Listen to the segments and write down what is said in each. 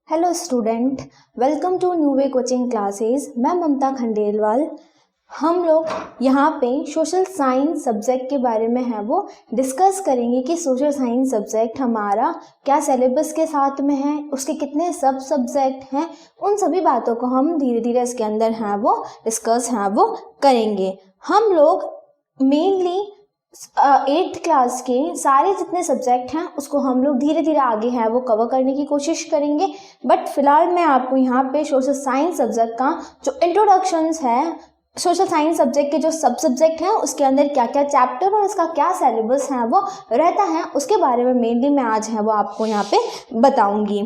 Hello student, welcome to new way coaching classes. मैं ममता खंडेलवाल। हम लोग यहाँ पे सोशल साइंस सब्जेक्ट के बारे में है वो डिस्कस करेंगे कि सोशल साइंस सब्जेक्ट हमारा क्या सिलेबस के साथ में है, उसके कितने सब सब्जेक्ट हैं, उन सभी बातों को हम धीरे धीरे इसके अंदर है वो डिस्कस है वो करेंगे। हम लोग मेनली 8th क्लास के सारे जितने सब्जेक्ट हैं उसको हम लोग धीरे धीरे आगे है वो कवर करने की कोशिश करेंगे। बट फिलहाल मैं आपको यहाँ पे सोशल साइंस सब्जेक्ट का जो इंट्रोडक्शंस है, सोशल साइंस सब्जेक्ट के जो सब सब्जेक्ट हैं उसके अंदर क्या क्या चैप्टर और इसका क्या सिलेबस है वो रहता है, उसके बारे में मेनली मैं आज है वो आपको यहाँ पे बताऊंगी।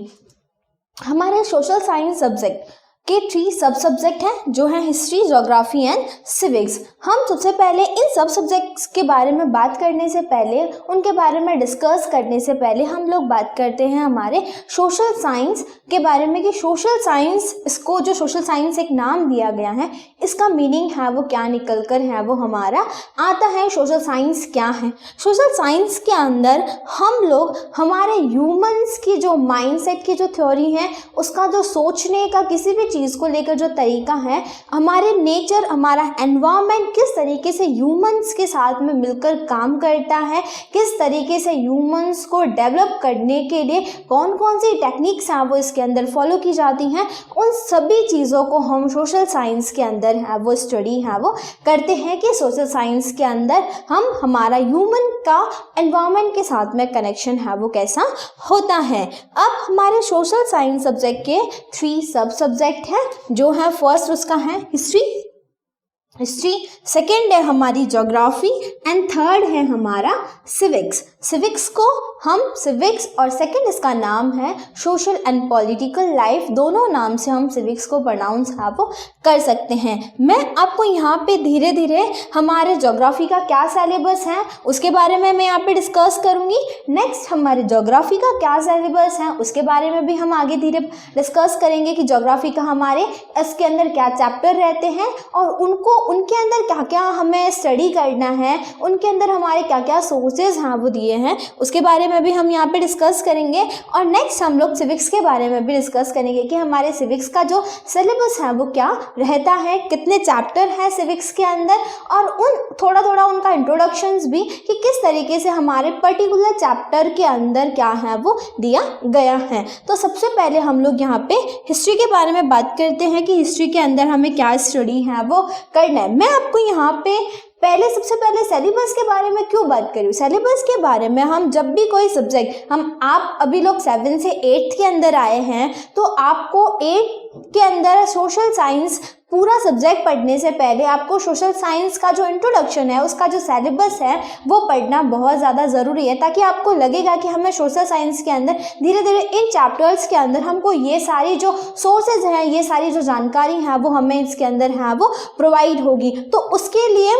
हमारे सोशल साइंस सब्जेक्ट के 3 सब सब्जेक्ट हैं जो हैं हिस्ट्री, ज्योग्राफी एंड सिविक्स। हम सबसे पहले इन सब सब्जेक्ट्स के बारे में बात करने से पहले, उनके बारे में डिस्कस करने से पहले हम लोग बात करते हैं हमारे सोशल साइंस के बारे में कि सोशल साइंस, इसको जो सोशल साइंस एक नाम दिया गया है, इसका मीनिंग है वो क्या निकल कर है वो हमारा आता है। सोशल साइंस क्या है? सोशल साइंस के अंदर हम लोग हमारे ह्यूमंस की जो माइंडसेट की जो थ्योरी है, उसका जो सोचने का किसी भी चीज़ को लेकर जो तरीका है, हमारे नेचर, हमारा एनवायरनमेंट किस तरीके से ह्यूमंस के साथ में मिलकर काम करता है, किस तरीके से ह्यूमंस को डेवलप करने के लिए कौन कौन सी टेक्निक्स हैं वो इसके अंदर फॉलो की जाती हैं, उन सभी चीज़ों को हम सोशल साइंस के अंदर है वो स्टडी है वो करते हैं कि सोशल साइंस के अंदर हम हमारा ह्यूमन का एनवायरनमेंट के साथ में कनेक्शन है वो कैसा होता है। अब हमारे सोशल साइंस सब्जेक्ट के 3 सब सब्जेक्ट है जो है, फर्स्ट उसका है हिस्ट्री, सेकंड है हमारी ज्योग्राफी एंड थर्ड है हमारा सिविक्स। सिविक्स को हम सिविक्स और सेकंड इसका नाम है सोशल एंड पॉलिटिकल लाइफ, दोनों नाम से हम सिविक्स को प्रोनाउंस है वो कर सकते हैं। मैं आपको यहाँ पे धीरे धीरे हमारे ज्योग्राफी का क्या सिलेबस है उसके बारे में मैं यहाँ पे डिस्कस करूँगी। नेक्स्ट हमारे ज्योग्राफी का क्या सिलेबस है उसके बारे में भी हम आगे धीरे डिस्कस करेंगे कि ज्योग्राफी का हमारे इसके अंदर क्या चैप्टर रहते हैं और उनके अंदर क्या क्या हमें स्टडी करना है, उनके अंदर हमारे क्या क्या सोर्सेज हैं वो दिए हैं, उसके बारे में भी हम यहाँ पे डिस्कस करेंगे। और नेक्स्ट हम लोग सिविक्स के बारे में भी डिस्कस करेंगे कि हमारे सिविक्स का जो सिलेबस है वो क्या रहता है, कितने चैप्टर हैं सिविक्स के अंदर, और उन थोड़ा थोड़ा उनका इंट्रोडक्शंस भी कि किस तरीके से हमारे पर्टिकुलर चैप्टर के अंदर क्या है वो दिया गया है। तो सबसे पहले हम लोग यहाँ पे हिस्ट्री के बारे में बात करते हैं कि हिस्ट्री के अंदर हमें क्या स्टडी है वो करना है। मैं आपको यहाँ पे सबसे पहले सिलेबस के बारे में क्यों बात करूँ? सिलेबस के बारे में हम जब भी कोई सब्जेक्ट आप अभी लोग 7 से 8 के अंदर आए हैं, तो आपको 8 के अंदर सोशल साइंस पूरा सब्जेक्ट पढ़ने से पहले आपको सोशल साइंस का जो इंट्रोडक्शन है, उसका जो सिलेबस है वो पढ़ना बहुत ज़्यादा ज़रूरी है, ताकि आपको लगेगा कि हमें सोशल साइंस के अंदर धीरे धीरे इन चैप्टर्स के अंदर हमको ये सारी जो सोर्सेज हैं, ये सारी जो जानकारी है वो हमें इसके अंदर है वो प्रोवाइड होगी। तो उसके लिए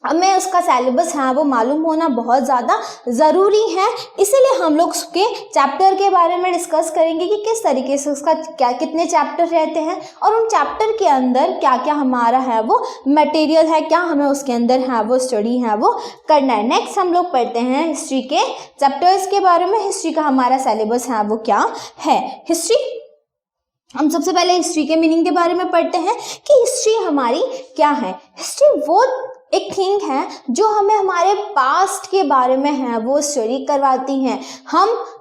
हमें उसका सिलेबस है वो मालूम होना बहुत ज़्यादा ज़रूरी है। इसीलिए हम लोग उसके चैप्टर के बारे में डिस्कस करेंगे कि किस तरीके से उसका क्या कितने चैप्टर रहते हैं और उन चैप्टर के अंदर क्या क्या हमारा है वो मटेरियल है, क्या हमें उसके अंदर है वो स्टडी है वो करना है। नेक्स्ट हम लोग पढ़ते हैं हिस्ट्री के चैप्टर्स के बारे में। हिस्ट्री का हमारा सिलेबस है वो क्या है। हिस्ट्री, हम सबसे पहले हिस्ट्री के मीनिंग के बारे में पढ़ते हैं कि हिस्ट्री हमारी क्या है। हिस्ट्री वो एक थिंग है जो हमें हमारे पास्ट के बारे में है वो स्टडी करवाती हैं।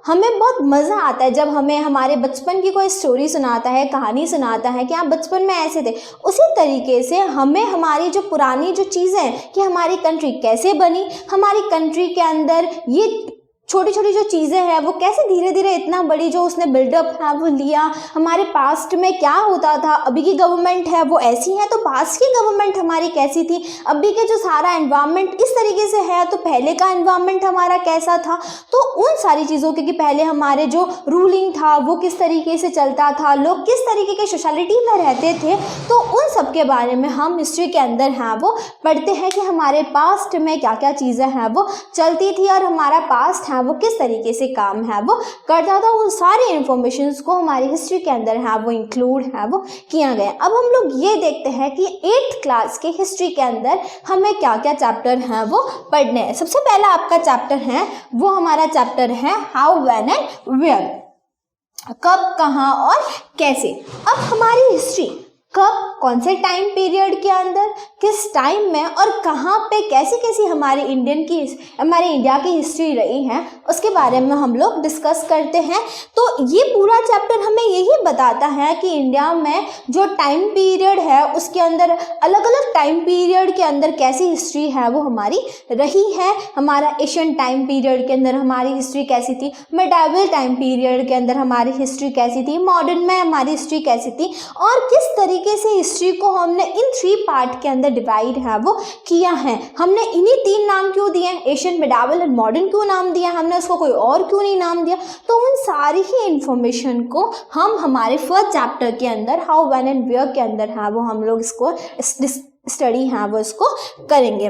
हमें बहुत मज़ा आता है जब हमें हमारे बचपन की कोई स्टोरी सुनाता है, कहानी सुनाता है कि आप बचपन में ऐसे थे। उसी तरीके से हमें हमारी जो पुरानी जो चीज़ें हैं कि हमारी कंट्री कैसे बनी, हमारी कंट्री के अंदर ये छोटी छोटी जो चीज़ें हैं वो कैसे धीरे धीरे इतना बड़ी जो उसने बिल्डअप है वो लिया, हमारे पास्ट में क्या होता था, अभी की गवर्नमेंट है वो ऐसी है तो पास्ट की गवर्नमेंट हमारी कैसी थी, अभी के जो सारा एनवायरनमेंट इस तरीके से है तो पहले का एनवायरनमेंट हमारा कैसा था। तो उन सारी चीज़ों के कि पहले हमारे जो रूलिंग था वो किस तरीके से चलता था, लोग किस तरीके के सोसाइटी में रहते थे, तो उन सब के बारे में हम हिस्ट्री के अंदर हैं वो पढ़ते हैं कि हमारे पास्ट में क्या क्या चीज़ें हैं वो चलती थी और हमारा पास्ट वो किस तरीके से काम है वो करता था। उन सारी इंफॉर्मेशंस को हमारी हिस्ट्री के अंदर है वो इंक्लूड है वो किया गया। अब हम लोग ये देखते हैं कि 8th क्लास के हिस्ट्री के अंदर हमें क्या क्या चैप्टर हैं वो पढ़ने हैं। सबसे पहला आपका चैप्टर है वो हमारा चैप्टर है हाउ, व्हेन एंड वेयर। कब, कहाँ और कैसे। अब हमारी हिस्ट्री कब, कौन से टाइम पीरियड के अंदर, किस टाइम में और कहाँ पे कैसी कैसी हमारे इंडिया की हिस्ट्री रही है, उसके बारे में हम लोग डिस्कस करते हैं। तो ये पूरा चैप्टर हमें यही बताता है कि इंडिया में जो टाइम पीरियड है उसके अंदर अलग अलग टाइम पीरियड के अंदर कैसी हिस्ट्री है वो हमारी रही है। हमारा एशियन टाइम पीरियड के अंदर हमारी हिस्ट्री कैसी थी, मिडाइवल टाइम पीरियड के अंदर हमारी हिस्ट्री कैसी थी, मॉडर्न में हमारी हिस्ट्री कैसी थी, और किस तरीके से हिस्ट्री को हमने इन 3 पार्ट के अंदर डिवाइड है वो किया है। हमने इन्हीं 3 नाम क्यों दिए, एशियन, मिडाइवल एंड मॉडर्न क्यों नाम दिया, हमने उसको कोई और क्यों नहीं नाम दिया। तो उन सारी ही इंफॉर्मेशन को हम हमारे फर्स्ट चैप्टर के अंदर हाउ, व्हेन एंड वेयर के अंदर है वो हम लोग इसको स्टडी है वो इसको करेंगे।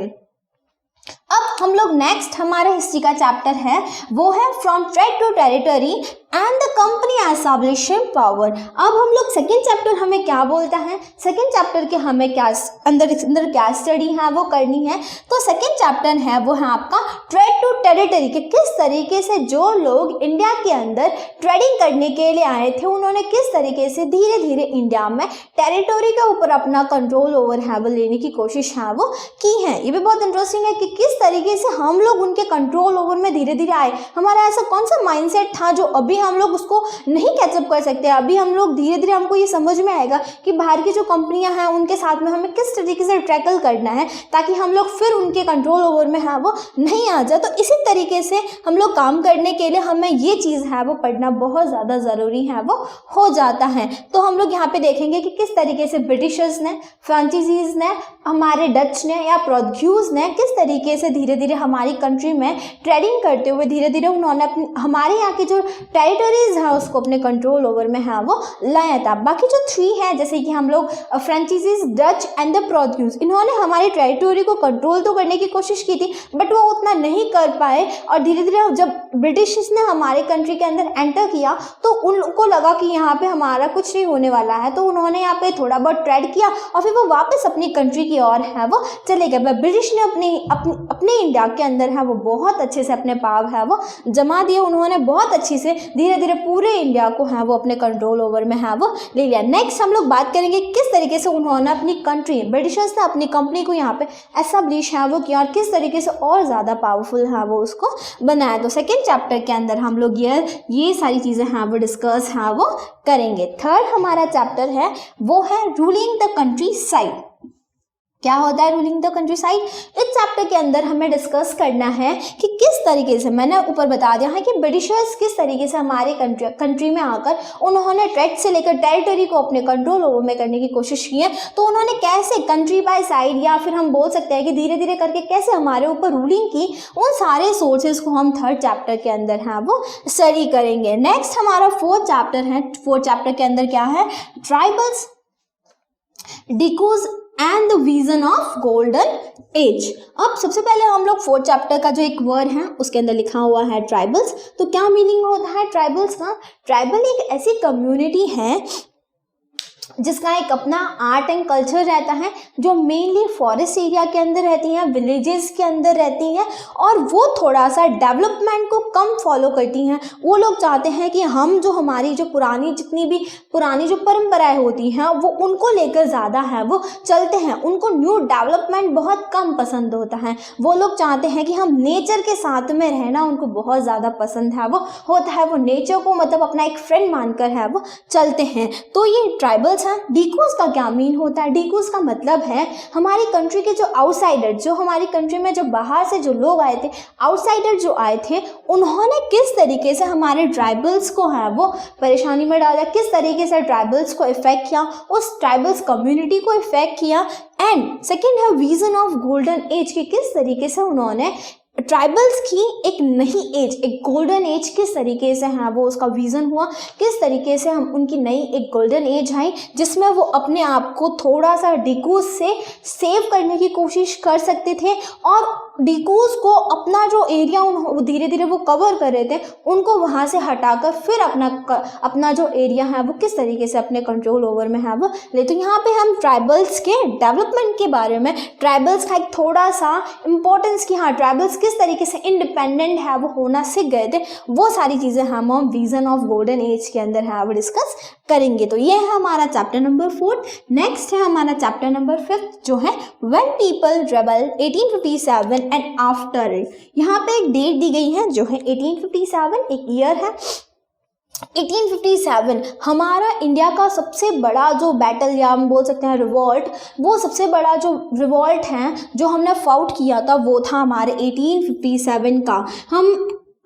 अब हम लोग नेक्स्ट हमारे हिस्ट्री का चैप्टर है वो है from trade to territory and the company establishing power. अब हम लोग सेकेंड चैप्टर हमें क्या बोलता है, सेकेंड चैप्टर के हमें क्या अंदर क्या स्टडी है वो करनी है। तो सेकेंड चैप्टर है वो है आपका ट्रेड टू टेरिटरी, कि किस तरीके से जो लोग इंडिया के अंदर ट्रेडिंग करने के लिए आए थे उन्होंने किस तरीके से धीरे धीरे इंडिया में टेरिटरी के ऊपर अपना कंट्रोल ओवर है वो लेने की कोशिश है वो की है। ये भी बहुत इंटरेस्टिंग है कि किस तरीके से हम लोग उनके कंट्रोल ओवर में धीरे धीरे आए। हमारा ऐसा कौन सा माइंडसेट था जो अभी हम लोग उसको नहीं कैचअप कर सकते। अभी हम लोग धीरे धीरे हमको ये समझ में आएगा कि बाहर की जो कंपनियां हैं उनके साथ में हमें किस तरीके से टैकल करना है ताकि हम लोग फिर उनके कंट्रोल ओवर में है वो नहीं आ जाए। तो इसी तरीके से हम लोग काम करने के लिए हमें ये चीज़ है वो पढ़ना बहुत ज़्यादा ज़रूरी है वो हो जाता है। तो हम लोग यहाँ पे देखेंगे कि किस तरीके से ब्रिटिशर्स ने, फ्रांसीसीज ने, हमारे डच ने या पोर्तुगीज ने किस तरीके से धीरे धीरे हमारी कंट्री में ट्रेडिंग करते हुए धीरे धीरे उन्होंने अपनी हमारे यहाँ की जो टेरिटरीज है उसको अपने कंट्रोल ओवर में है वो लाया था। बाकी जो 3 है जैसे कि हम लोग फ्रांसीसीज, डच एंड द पोर्तुगीज, इन्होंने हमारी टेरिटरी को कंट्रोल तो करने की कोशिश की थी बट वो उतना नहीं कर पाए। और धीरे धीरे जब ब्रिटिश ने हमारे कंट्री के अंदर एंटर किया तो उनको लगा कि यहाँ पे हमारा कुछ नहीं होने वाला है, तो उन्होंने यहाँ पे थोड़ा बहुत ट्रेड किया और फिर वो वापस अपनी कंट्री की ओर है वो चले गए। ब्रिटिश ने अपने इंडिया के अंदर है वो बहुत अच्छे से अपने पाव है वो जमा दिए। उन्होंने बहुत अच्छी से धीरे धीरे पूरे इंडिया को है वो अपने कंट्रोल ओवर में है वो ले लिया। नेक्स्ट हम लोग बात करेंगे किस तरीके से उन्होंने अपनी कंट्री, ब्रिटिशर्स ने अपनी कंपनी को यहाँ पे एस्टैब्लिश है वो किया और किस तरीके से और ज़्यादा पावरफुल है वो उसको बनाया। तो सेकेंड चैप्टर के अंदर हम लोग ये सारी चीज़ें हैं वो डिस्कस है वो करेंगे। थर्ड हमारा चैप्टर है वो है रूलिंग द कंट्री साइड। क्या होता है रूलिंग द कंट्री साइड? इस चैप्टर के अंदर हमें डिस्कस करना है कि किस तरीके से, मैंने ऊपर बता दिया है कि ब्रिटिशर्स किस तरीके से हमारे कंट्री में आकर उन्होंने ट्रेड से लेकर टेरिटरी को अपने कंट्रोल ओवर में करने की कोशिश की है। तो उन्होंने कैसे कंट्री बाय साइड या फिर हम बोल सकते हैं कि धीरे धीरे करके कैसे हमारे ऊपर रूलिंग की, उन सारे सोर्सेज को हम थर्ड चैप्टर के अंदर है वो स्टडी करेंगे। नेक्स्ट हमारा फोर्थ चैप्टर है। फोर्थ चैप्टर के अंदर क्या है? Tribals, dikus and the vision of golden age. अब सबसे पहले हम लोग फोर्थ चैप्टर का जो एक वर्ड है उसके अंदर लिखा हुआ है ट्राइबल्स। तो क्या मीनिंग होता है ट्राइबल्स का? ट्राइबल एक ऐसी कम्युनिटी है जिसका एक अपना आर्ट एंड कल्चर रहता है, जो मेनली फॉरेस्ट एरिया के अंदर रहती हैं, विलेजेस के अंदर रहती हैं और वो थोड़ा सा डेवलपमेंट को कम फॉलो करती हैं। वो लोग चाहते हैं कि हम जो हमारी जो जितनी भी पुरानी जो परंपराएं होती हैं वो उनको लेकर ज़्यादा है वो चलते हैं। उनको न्यू डेवलपमेंट बहुत कम पसंद होता है। वो लोग चाहते हैं कि हम नेचर के साथ में रहना उनको बहुत ज़्यादा पसंद है वो होता है। वो नेचर को मतलब अपना एक फ्रेंड मानकर है वो चलते हैं। तो ये ट्राइबल्स। डिकूज का क्या मीन होता है? डिकूज का मतलब है हमारी कंट्री के जो आउटसाइडर, जो हमारी कंट्री में जो बाहर से जो लोग आए थे, आउटसाइडर जो आए थे, उन्होंने किस तरीके से हमारे ट्राइबल्स को है वो परेशानी में डाला, किस तरीके से ट्राइबल्स को इफेक्ट किया, उस ट्राइबल्स कम्युनिटी को इफेक्ट किया। एंड सेकेंड है विजन ऑफ गोल्डन एज, की किस तरीके से उन्होंने ट्राइबल्स की एक नई एज, एक गोल्डन एज किस तरीके से है वो उसका विज़न हुआ, किस तरीके से हम उनकी नई एक गोल्डन एज आई जिसमें वो अपने आप को थोड़ा सा डिकूज से सेव करने की कोशिश कर सकते थे और डिकूज को अपना जो एरिया धीरे धीरे वो कवर कर रहे थे, उनको वहाँ से हटाकर फिर अपना जो एरिया है वो किस तरीके से अपने कंट्रोल ओवर में है वो ले। तो यहाँ पे हम ट्राइबल्स के डेवलपमेंट के बारे में, ट्राइबल्स का एक थोड़ा सा इम्पोर्टेंस कि हाँ ट्राइबल्स किस तरीके से इंडिपेंडेंट है वो होना सीख गए थे, वो सारी चीज़ें हम विजन ऑफ गोल्डन एज के अंदर है वो डिस्कस करेंगे। तो ये है हमारा चैप्टर नंबर 4। नेक्स्ट है हमारा चैप्टर नंबर 5 जो है when people rebel 1857 and after it. यहाँ पे एक डेट दी गई है जो है 1857, एक ईयर है 1857। हमारा इंडिया का सबसे बड़ा जो बैटल या हम बोल सकते हैं रिवॉल्ट, वो सबसे बड़ा जो रिवॉल्ट है जो हमने फाउट किया था वो था हमारे 1857 का।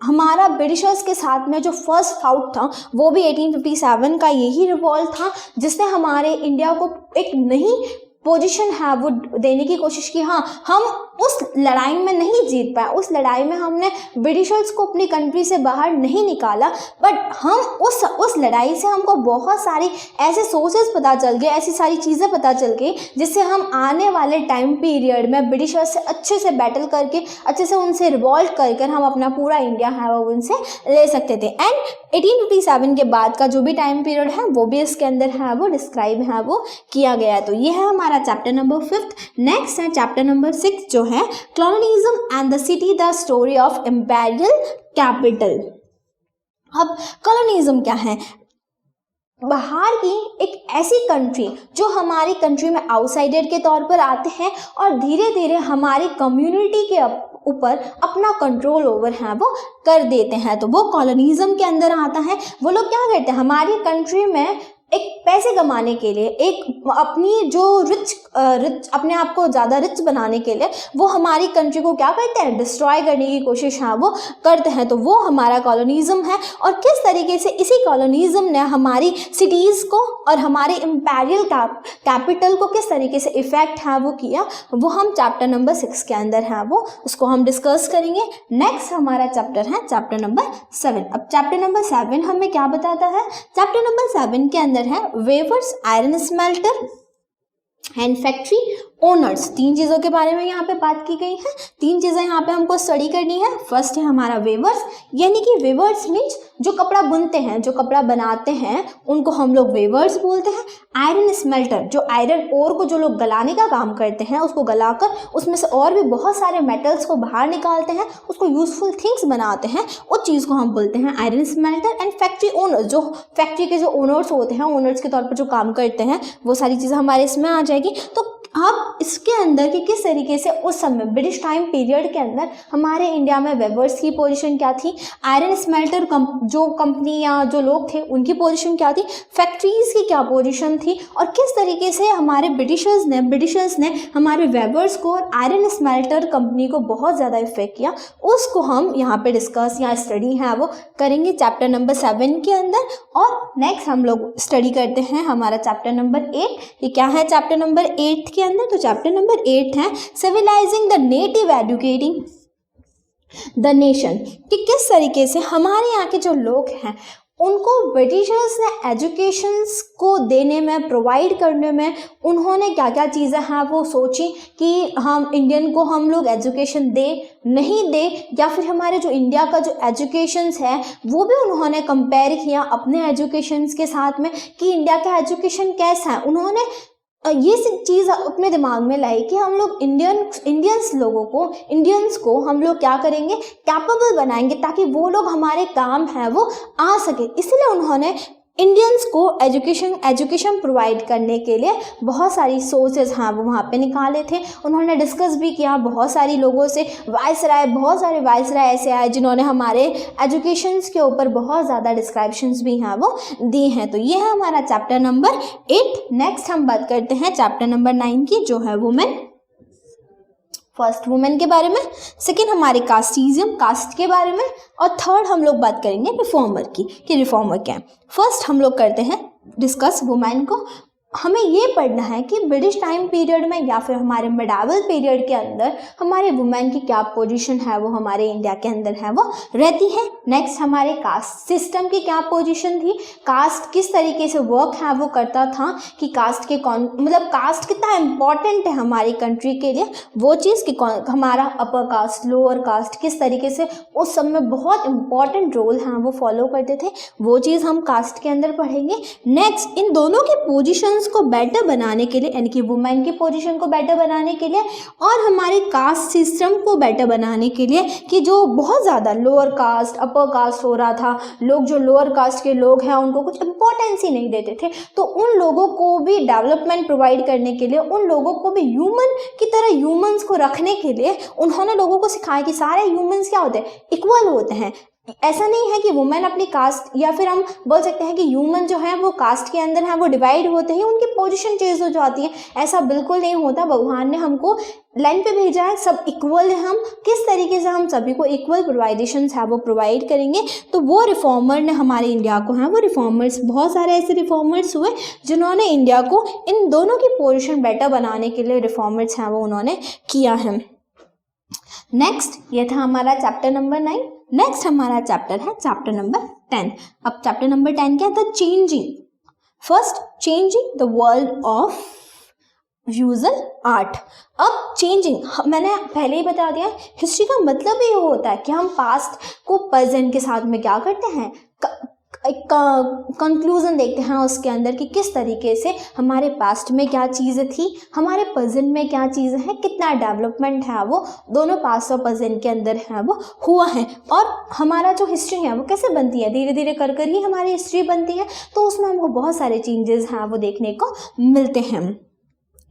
हमारा ब्रिटिशर्स के साथ में जो फर्स्ट फाउट था वो भी 1857 का यही रिवॉल्ट था, जिसने हमारे इंडिया को एक नई पोजीशन है वो देने की कोशिश की। हाँ, हम उस लड़ाई में नहीं जीत पाए, उस लड़ाई में हमने ब्रिटिशर्स को अपनी कंट्री से बाहर नहीं निकाला, बट हम उस लड़ाई से हमको बहुत सारी ऐसे सोर्सेज पता चल गए, ऐसी सारी चीज़ें पता चल गई जिससे हम आने वाले टाइम पीरियड में ब्रिटिशर्स से अच्छे से बैटल करके, अच्छे से उनसे रिवॉल्ट कर हम अपना पूरा इंडिया है वो उनसे ले सकते थे। एंड 1857 के बाद का जो भी टाइम पीरियड है वो भी इसके अंदर है वो डिस्क्राइब है वो किया गया है। तो ये है हमारा चैप्टर नंबर 5। नेक्स्ट है चैप्टर नंबर 6 जो है colonialism and the city, the story of imperial capital. अब कॉलोनिज्म क्या है? बाहर की एक ऐसी कंट्री जो हमारी कंट्री में आउटसाइडर के तौर पर आते हैं और धीरे धीरे हमारी कम्युनिटी के ऊपर अपना कंट्रोल ओवर है वो कर देते हैं, तो वो कॉलोनिज्म के अंदर आता है। वो लोग क्या करते हैं, हमारी कंट्री में एक पैसे कमाने के लिए, एक अपनी जो रिच अपने आप को ज़्यादा रिच बनाने के लिए वो हमारी कंट्री को क्या करते हैं, डिस्ट्रॉय करने की कोशिश है वो करते हैं। तो वो हमारा कॉलोनिज्म है। और किस तरीके से इसी कॉलोनिज्म ने हमारी सिटीज़ को और हमारे इम्पीरियल कैपिटल को किस तरीके से इफ़ेक्ट है वो किया, वो हम चैप्टर नंबर 6 के अंदर है वो उसको हम डिस्कस करेंगे। नेक्स्ट हमारा चैप्टर है चैप्टर नंबर 7। अब चैप्टर नंबर 7 हमें क्या बताता है? चैप्टर नंबर 7 के अंदर है weavers, iron smelter and factory owners. 3 चीज़ों के बारे में यहाँ पे बात की गई है। 3 चीज़ें यहाँ पे हमको स्टडी करनी है। फर्स्ट है हमारा वेवर्स, यानी कि वेवर्स मीन्स जो कपड़ा बुनते हैं, जो कपड़ा बनाते हैं, उनको हम लोग वेवर्स बोलते हैं। आयरन स्मेल्टर, जो आयरन ओर को जो लोग गलाने का काम करते हैं, उसको गलाकर उसमें से और भी बहुत सारे मेटल्स को बाहर निकालते हैं, उसको यूजफुल थिंग्स बनाते हैं, उस चीज़ को हम बोलते हैं iron smelter. And factory owners, जो फैक्ट्री के जो ओनर्स होते हैं, ओनर्स के तौर पर जो काम करते हैं, वो सारी चीज़ें हमारे इसमें आ जाएगी। तो अब इसके अंदर कि किस तरीके से उस समय ब्रिटिश टाइम पीरियड के अंदर हमारे इंडिया में वेवर्स की पोजीशन क्या थी, आयरन स्मेल्टर जो कंपनी या जो लोग थे उनकी पोजीशन क्या थी, फैक्ट्रीज़ की क्या पोजीशन थी, और किस तरीके से हमारे ब्रिटिशर्स ने हमारे वेवर्स को और आयरन स्मेल्टर कंपनी को बहुत ज़्यादा इफेक्ट किया, उसको हम यहाँ पे डिस्कस या स्टडी है वो करेंगे चैप्टर नंबर 7 के अंदर। और नेक्स्ट हम लोग स्टडी करते हैं हमारा चैप्टर नंबर 8। ये क्या है चैप्टर नंबर 8 के अंदर? तो चैप्टर नंबर 8 है civilising the native, educating the nation, कि किस तरीके से हमारे यहाँ के जो लोग हैं उनको ब्रिटिशर्स ने एजुकेशंस को देने में, प्रोवाइड करने में उन्होंने क्या क्या चीज़ें हैं वो सोची कि हम इंडियन को हम लोग एजुकेशन दे नहीं दे, या फिर हमारे जो इंडिया का जो एजुकेशंस है वो भी उन्होंने कंपेयर किया अपने एजुकेशंस के साथ में कि इंडिया का एजुकेशन कैसा है। उन्होंने ये सब चीज़ अपने दिमाग में लाई कि हम लोग इंडियंस को हम लोग क्या करेंगे, कैपेबल बनाएंगे ताकि वो लोग हमारे काम है वो आ सके। इसलिए उन्होंने इंडियंस को एजुकेशन प्रोवाइड करने के लिए बहुत सारी सोर्सेज हाँ वो वहाँ पे निकाले थे। उन्होंने डिस्कस भी किया बहुत सारी लोगों से, बहुत सारे वाइसराय ऐसे आए जिन्होंने हमारे एजुकेशंस के ऊपर बहुत ज़्यादा डिस्क्रिप्शंस भी हैं वो दी हैं। तो ये है हमारा चैप्टर नंबर 8। नेक्स्ट हम बात करते हैं चैप्टर नंबर 9 की, जो है वुमेन। फर्स्ट वुमेन के बारे में, सेकेंड हमारे कास्टिज्म, कास्ट के बारे में, और थर्ड हम लोग बात करेंगे रिफॉर्मर की कि रिफॉर्मर क्या है। फर्स्ट हम लोग करते हैं डिस्कस वुमेन को। हमें ये पढ़ना है कि ब्रिटिश टाइम पीरियड में या फिर हमारे मिडावल पीरियड के अंदर हमारे वुमेन की क्या पोजीशन है वो हमारे इंडिया के अंदर है वो रहती है। नेक्स्ट हमारे कास्ट सिस्टम की क्या पोजीशन थी, कास्ट किस तरीके से वर्क है वो करता था, कि कास्ट के मतलब कास्ट कितना इम्पॉर्टेंट है हमारी कंट्री के लिए, वो चीज़ कि हमारा अपर कास्ट लोअर कास्ट किस तरीके से उस सब में बहुत इंपॉर्टेंट रोल है वो फॉलो करते थे, वो चीज़ हम कास्ट के अंदर पढ़ेंगे। नेक्स्ट इन दोनों की पोजीशन को बेटर बनाने के लिए, यानी कि वुमेन की पोजीशन को बेटर बनाने के लिए और हमारे कास्ट सिस्टम को बेटर बनाने के लिए, कि जो बहुत ज़्यादा लोअर कास्ट अपर कास्ट हो रहा था, लोग जो लोअर कास्ट के लोग हैं उनको कुछ इंपॉर्टेंस ही नहीं देते थे, तो उन लोगों को भी डेवलपमेंट प्रोवाइड करने के लिए, उन लोगों को भी ह्यूमन की तरह ह्यूमंस को रखने के लिए उन्होंने लोगों को सिखाया कि सारे ह्यूमंस क्या होते हैं, इक्वल होते हैं। ऐसा नहीं है कि वुमेन अपनी कास्ट, या फिर हम बोल सकते हैं कि ह्यूमन जो है वो कास्ट के अंदर है वो डिवाइड होते हैं, उनकी पोजीशन चेंज हो जाती है, ऐसा बिल्कुल नहीं होता। भगवान ने हमको लाइन पे भेजा है, सब इक्वल है, हम किस तरीके से हम सभी को इक्वल प्रोवाइडेशंस है वो प्रोवाइड करेंगे। तो वो रिफॉर्मर ने हमारे इंडिया को है वो रिफॉर्मर्स, बहुत सारे ऐसे रिफॉर्मर्स हुए जिन्होंने इंडिया को इन दोनों की पोजीशन बेटर बनाने के लिए रिफॉर्मर्स हैं वो उन्होंने किया है। नेक्स्ट ये था हमारा चैप्टर नंबर 9। नेक्स्ट हमारा चैप्टर है चैप्टर नंबर 10। अब चैप्टर नंबर 10 क्या था, changing, first changing the world of visual art. अब चेंजिंग मैंने पहले ही बता दिया, हिस्ट्री का मतलब ये होता है कि हम पास्ट को प्रेजेंट के साथ में क्या करते हैं, एक कंक्लूजन देखते हैं उसके अंदर कि किस तरीके से हमारे पास्ट में क्या चीज़ें थी, हमारे प्रेजेंट में क्या चीज़ें हैं, कितना डेवलपमेंट है वो दोनों पास्ट और प्रेजेंट के अंदर है वो हुआ है, और हमारा जो हिस्ट्री है वो कैसे बनती है, धीरे धीरे कर कर ही हमारी हिस्ट्री बनती है। तो उसमें हमको बहुत सारे चेंजेस हैं वो देखने को मिलते हैं।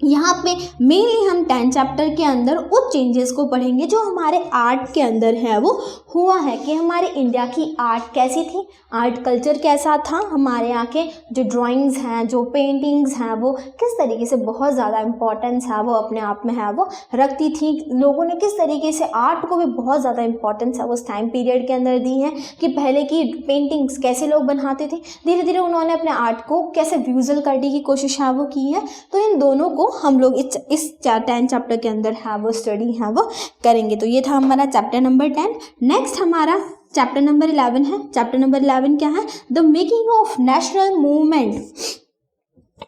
यहाँ पे मेनली हम 10 चैप्टर के अंदर उस चेंजेस को पढ़ेंगे जो हमारे आर्ट के अंदर है वो हुआ है, कि हमारे इंडिया की आर्ट कैसी थी, आर्ट कल्चर कैसा था, हमारे यहाँ के जो ड्राइंग्स हैं, जो पेंटिंग्स हैं वो किस तरीके से बहुत ज़्यादा इम्पोर्टेंस है वो अपने आप में है वो रखती थी, लोगों ने किस तरीके से आर्ट को भी बहुत ज़्यादा इम्पोर्टेंस है उस टाइम पीरियड के अंदर दी है, कि पहले की पेंटिंग्स कैसे लोग बनाते थे, धीरे धीरे उन्होंने अपने आर्ट को कैसे विजुअल करने की कोशिश है वो की है। तो इन दोनों को हम लोग इस 10 चैप्टर के अंदर है वो स्टडी है वो करेंगे। तो ये था हमारा चैप्टर नंबर 10। नेक्स्ट हमारा चैप्टर नंबर 11 है। चैप्टर नंबर 11 क्या है, the making of national movement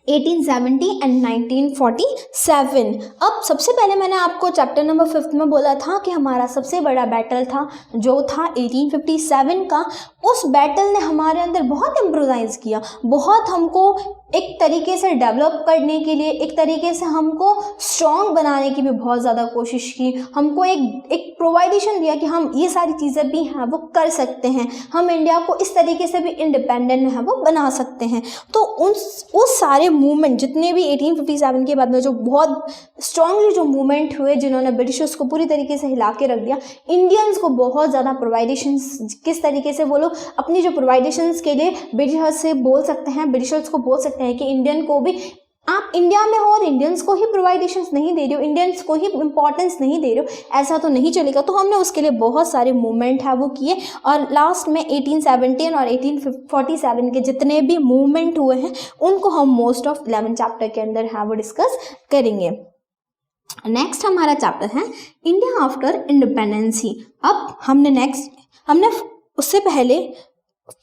1870 and 1947। अब सबसे पहले मैंने आपको चैप्टर नंबर 5 में बोला था कि हमारा सबसे बड़ा बैटल था जो था 1857 का। उस बैटल ने हमारे अंदर बहुत इम्प्रोवाइज किया, बहुत हमको एक तरीके से डेवलप करने के लिए, एक तरीके से हमको स्ट्रॉन्ग बनाने की भी बहुत ज़्यादा कोशिश की, हमको एक प्रोवाइडेशन दिया कि हम ये सारी चीज़ें भी हैं वो कर सकते हैं, हम इंडिया को इस तरीके से भी इंडिपेंडेंट है वो बना सकते हैं। तो उस सारे मूवमेंट जितने भी 1857 के बाद में जो बहुत स्ट्रांगली जो मूवमेंट हुए, जिन्होंने ब्रिटिशर्स को पूरी तरीके से हिला के रख दिया, इंडियंस को बहुत ज़्यादा प्रोवाइडेशंस, किस तरीके से वो लोग अपनी जो प्रोवाइडेशंस के लिए ब्रिटिशर्स से बोल सकते हैं, ब्रिटिशर्स को बोल सकते हैं कि इंडियन को भी आप इंडिया में हो और इंडियंस को ही प्रोवाइडेशंस नहीं दे रहे हो, इंडियंस को ही इंपॉर्टेंस नहीं दे रहे हो, ऐसा तो नहीं चलेगा। तो हमने उसके लिए बहुत सारे मूवमेंट है वो किए, और लास्ट में 1817 और 1847 के जितने भी मूवमेंट हुए हैं उनको हम मोस्ट ऑफ 11 चैप्टर के अंदर है वो डिस्कस करेंगे। नेक्स्ट हमारा चैप्टर है इंडिया आफ्टर इंडिपेंडेंसी। अब हमने उससे पहले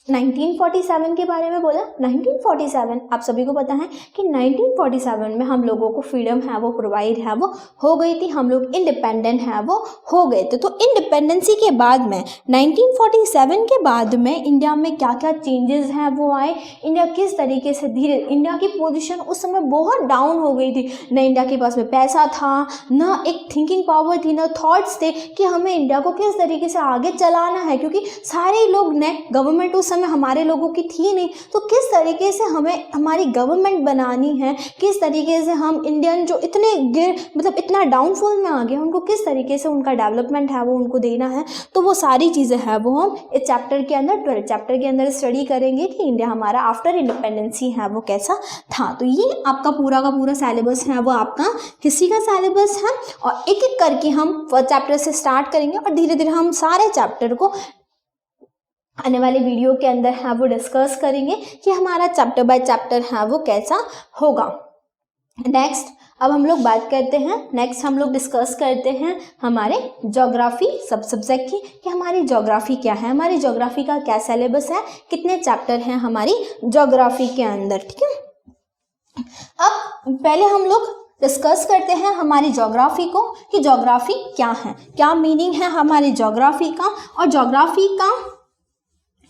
1947 के बारे में बोला। 1947 आप सभी को पता है कि 1947 में हम लोगों को फ्रीडम है वो प्रोवाइड है वो हो गई थी, हम लोग इंडिपेंडेंट है वो हो गए थे। तो इंडिपेंडेंसी के बाद में 1947 के बाद में इंडिया में क्या क्या चेंजेस हैं वो आए, इंडिया किस तरीके से धीरे, इंडिया की पोजीशन उस समय बहुत डाउन हो गई थी, न इंडिया के पास में पैसा था, न एक थिंकिंग पावर थी, न थॉट्स थे कि हमें इंडिया को किस तरीके से आगे चलाना है, क्योंकि सारे लोग ने गवर्नमेंट उस समय हमारे लोगों की थी नहीं। तो किस तरीके से हमें हमारी गवर्नमेंट बनानी है, किस तरीके से हम इंडियन जो इतने मतलब इतना डाउनफॉल में आ गए उनको किस तरीके से उनका डेवलपमेंट है वो उनको देना है। तो वो सारी चीज़ें हैं वो हम इस चैप्टर के अंदर 12 चैप्टर के अंदर स्टडी करेंगे कि इंडिया हमारा आफ्टर इंडिपेंडेंसी है वो कैसा था। तो ये आपका पूरा का पूरा सिलेबस है वो आपका हिस्ट्री का सिलेबस है, और एक एक करके हम फर्स्ट चैप्टर से स्टार्ट करेंगे और धीरे धीरे हम सारे चैप्टर को आने वाले वीडियो के अंदर है वो डिस्कस करेंगे कि हमारा चैप्टर बाय चैप्टर है वो कैसा होगा। नेक्स्ट अब हम लोग बात करते हैं, नेक्स्ट हम लोग डिस्कस करते हैं हमारे ज्योग्राफी सब सब्जेक्ट की कि हमारी ज्योग्राफी क्या है, हमारी ज्योग्राफी का क्या सिलेबस है, कितने चैप्टर हैं हमारी ज्योग्राफी के अंदर। ठीक है, अब पहले हम लोग डिस्कस करते हैं हमारी ज्योग्राफी को कि ज्योग्राफी क्या है, क्या मीनिंग है हमारी ज्योग्राफी का, और ज्योग्राफी का